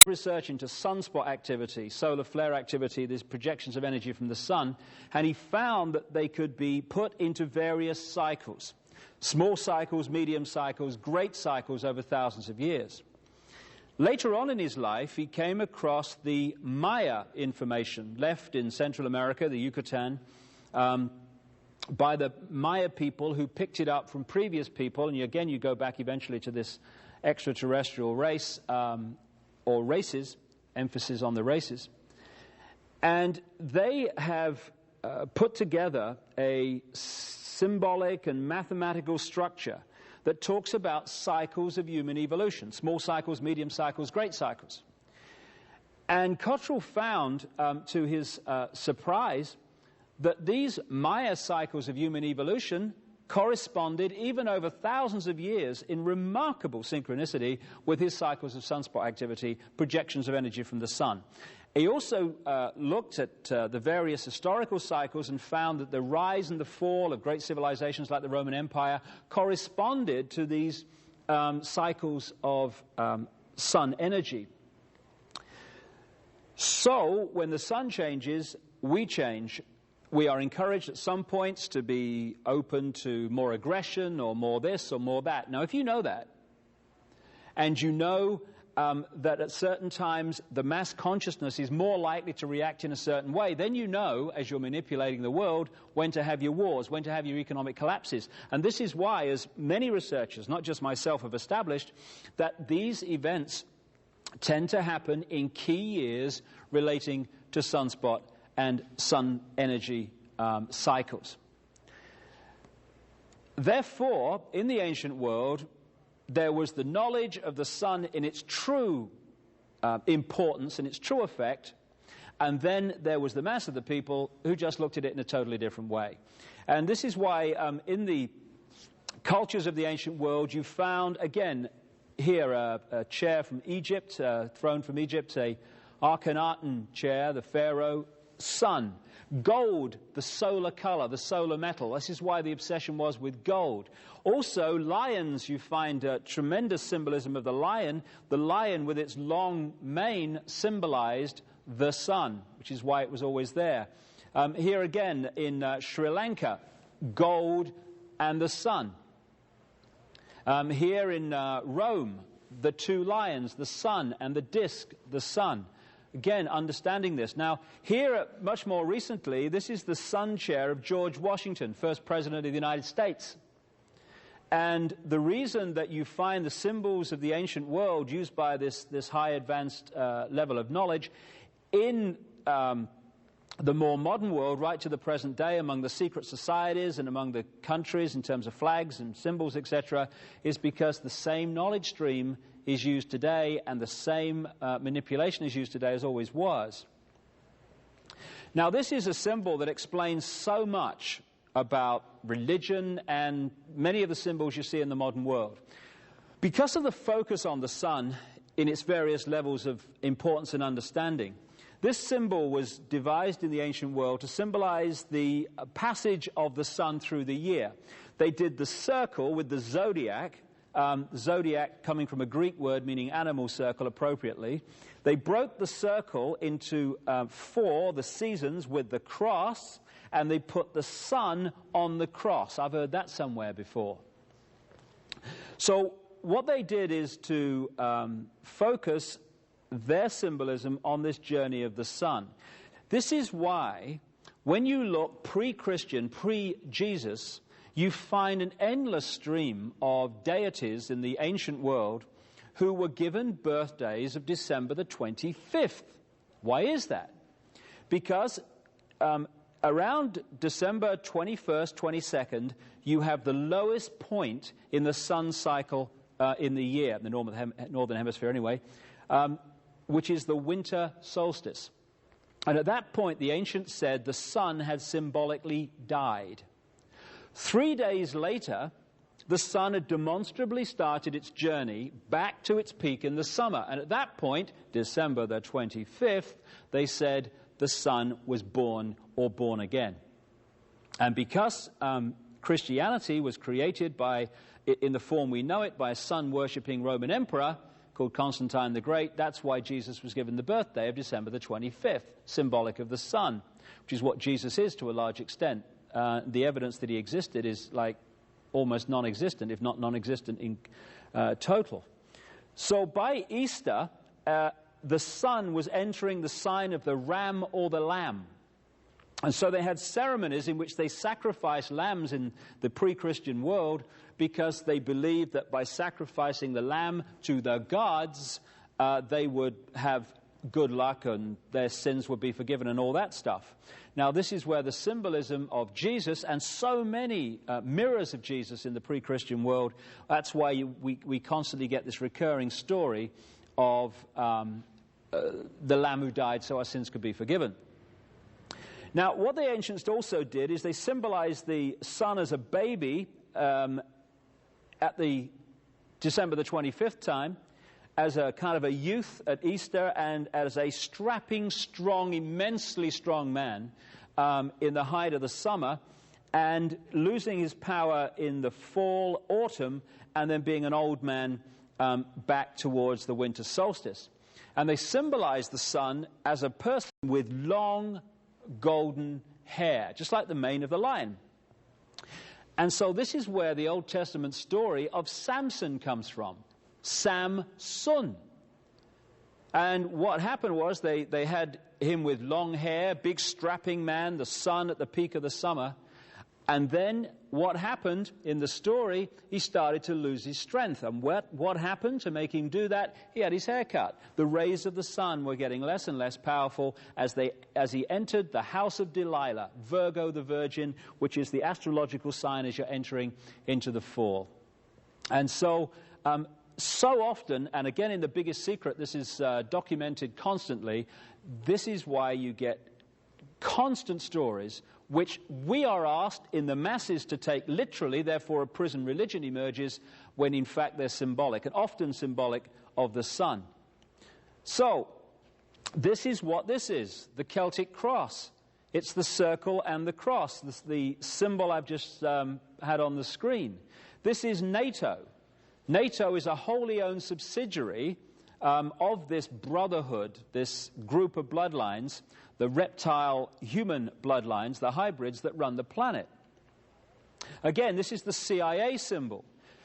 research into sunspot activity, solar flare activity, these projections of energy from the sun, and he found that they could be put into various cycles. Small cycles, medium cycles, great cycles over thousands of years. Later on in his life, he came across the Maya information left in Central America, the Yucatan, by the Maya people who picked it up from previous people. And again, you go back eventually to this extraterrestrial race, or races, emphasis on the races. And they have put together a symbolic and mathematical structure that talks about cycles of human evolution, small cycles, medium cycles, great cycles. And Cottrell found, to his surprise, that these Maya cycles of human evolution corresponded, even over thousands of years, in remarkable synchronicity with his cycles of sunspot activity, projections of energy from the sun. He also looked at the various historical cycles and found that the rise and the fall of great civilizations like the Roman Empire corresponded to these cycles of sun energy. So, when the sun changes, we change. We are encouraged at some points to be open to more aggression or more this or more that. Now, if you know that, and you know that at certain times the mass consciousness is more likely to react in a certain way, then you know, as you're manipulating the world, when to have your wars, when to have your economic collapses. And this is why, as many researchers, not just myself, have established, that these events tend to happen in key years relating to sunspot and sun energy cycles. Therefore, in the ancient world, there was the knowledge of the sun in its true importance, in its true effect, and then there was the mass of the people who just looked at it in a totally different way. And this is why in the cultures of the ancient world you found, again, here a chair from Egypt, a throne from Egypt, a Akhenaten chair, the pharaoh, sun. Gold, the solar color, the solar metal. This is why the obsession was with gold. Also, lions, you find tremendous symbolism of the lion. The lion with its long mane symbolized the sun, which is why it was always there. Here again in Sri Lanka, gold and the sun. Here in Rome, the two lions, the sun, and the disc, the sun. Again, understanding this. Now, here, much more recently, this is the sun chair of George Washington, first president of the United States. And the reason that you find the symbols of the ancient world used by this high advanced level of knowledge in the more modern world, right to the present day, among the secret societies and among the countries in terms of flags and symbols, etc., is because the same knowledge stream is used today and the same manipulation is used today as always was. Now, this is a symbol that explains so much about religion and many of the symbols you see in the modern world. Because of the focus on the sun in its various levels of importance and understanding, this symbol was devised in the ancient world to symbolize the passage of the sun through the year. They did the circle with the zodiac, zodiac coming from a Greek word meaning animal circle appropriately. They broke the circle into 4, the seasons, with the cross, and they put the sun on the cross. I've heard that somewhere before. So what they did is to focus their symbolism on this journey of the sun. This is why when you look pre-Christian, pre-Jesus, you find an endless stream of deities in the ancient world who were given birthdays of December the 25th. Why is that? Because around December 21st, 22nd, you have the lowest point in the sun cycle in the year, in the northern hemisphere anyway, which is the winter solstice. And at that point, the ancients said the sun had symbolically died. 3 days later, the sun had demonstrably started its journey back to its peak in the summer. And at that point, December the 25th, they said the sun was born or born again. And because Christianity was created in the form we know it by a sun-worshipping Roman emperor called Constantine the Great. That's why Jesus was given the birthday of December the 25th, symbolic of the sun, which is what Jesus is to a large extent. The evidence that he existed is like almost non-existent, if not non-existent in total. So by Easter, the sun was entering the sign of the ram or the lamb. And so they had ceremonies in which they sacrificed lambs in the pre-Christian world because they believed that by sacrificing the lamb to the gods, they would have good luck and their sins would be forgiven and all that stuff. Now, this is where the symbolism of Jesus and so many mirrors of Jesus in the pre-Christian world, that's why we constantly get this recurring story of the Lamb who died so our sins could be forgiven. Now, what the ancients also did is they symbolized the sun as a baby at the December the 25th time, as a kind of a youth at Easter, and as a strapping, strong, immensely strong man in the height of the summer, and losing his power in the fall, autumn, and then being an old man back towards the winter solstice. And they symbolized the sun as a person with long, golden hair, just like the mane of the lion. And so this is where the Old Testament story of Samson comes from. Samson. And what happened was they had him with long hair, big strapping man, the sun at the peak of the summer. And then what happened in the story, he started to lose his strength. And what happened to make him do that? He had his hair cut. The rays of the sun were getting less and less powerful as he entered the house of Delilah, Virgo the Virgin, which is the astrological sign as you're entering into the fall. And so often, and again in The Biggest Secret, this is documented constantly, this is why you get constant stories which we are asked in the masses to take literally, therefore a prison religion emerges, when in fact they're symbolic, and often symbolic of the sun. So, this is what this is, the Celtic cross. It's the circle and the cross, the symbol I've just had on the screen. This is NATO. NATO is a wholly owned subsidiary of this brotherhood, this group of bloodlines, the reptile-human bloodlines, the hybrids that run the planet. Again, this is the CIA symbol.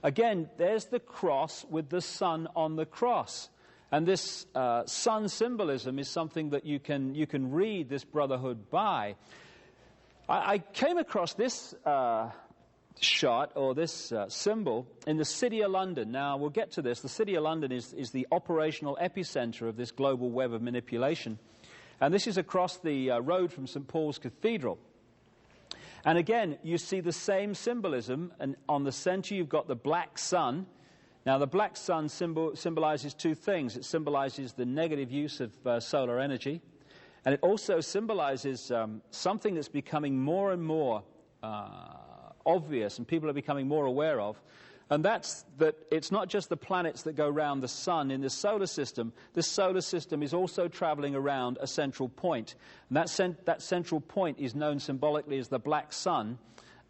Again, there's the cross with the sun on the cross. And this sun symbolism is something that you can read this brotherhood by. I came across this shot, or this symbol, in the City of London. Now, we'll get to this. The City of London is the operational epicenter of this global web of manipulation. And this is across the road from St. Paul's Cathedral. And again, you see the same symbolism. And on the center, you've got the black sun. Now, the black sun symbolizes two things. It symbolizes the negative use of solar energy. And it also symbolizes something that's becoming more and more obvious and people are becoming more aware of. And that's that it's not just the planets that go around the sun in this solar system. This solar system is also traveling around a central point. And that central point is known symbolically as the black sun,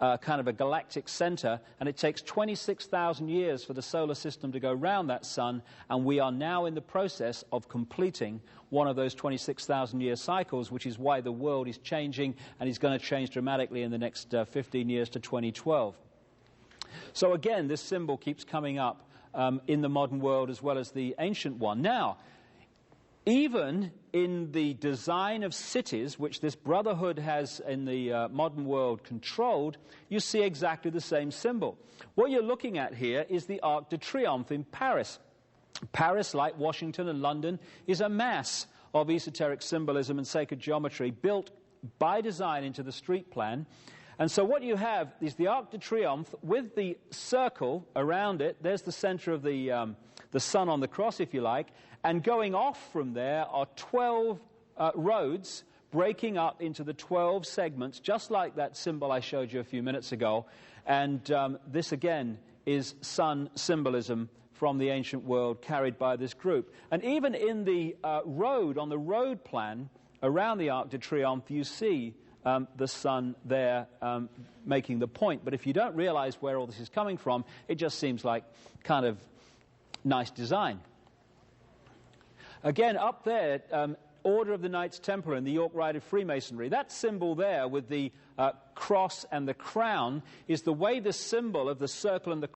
kind of a galactic center. And it takes 26,000 years for the solar system to go around that sun. And we are now in the process of completing one of those 26,000-year cycles, which is why the world is changing and is going to change dramatically in the next 15 years to 2012. So again, this symbol keeps coming up in the modern world as well as the ancient one. Now, even in the design of cities, which this brotherhood has in the modern world controlled, you see exactly the same symbol. What you're looking at here is the Arc de Triomphe in Paris. Paris, like Washington and London, is a mass of esoteric symbolism and sacred geometry built by design into the street plan. And so what you have is the Arc de Triomphe with the circle around it. There's the center of the sun on the cross, if you like. And going off from there are 12 roads breaking up into the 12 segments, just like that symbol I showed you a few minutes ago. And this, again, is sun symbolism from the ancient world carried by this group. And even in the road, on the road plan around the Arc de Triomphe, you see the sun there making the point. But if you don't realize where all this is coming from, it just seems like kind of nice design. Again, up there, Order of the Knights Templar in the York Rite of Freemasonry. That symbol there with the cross and the crown is the way the symbol of the circle and the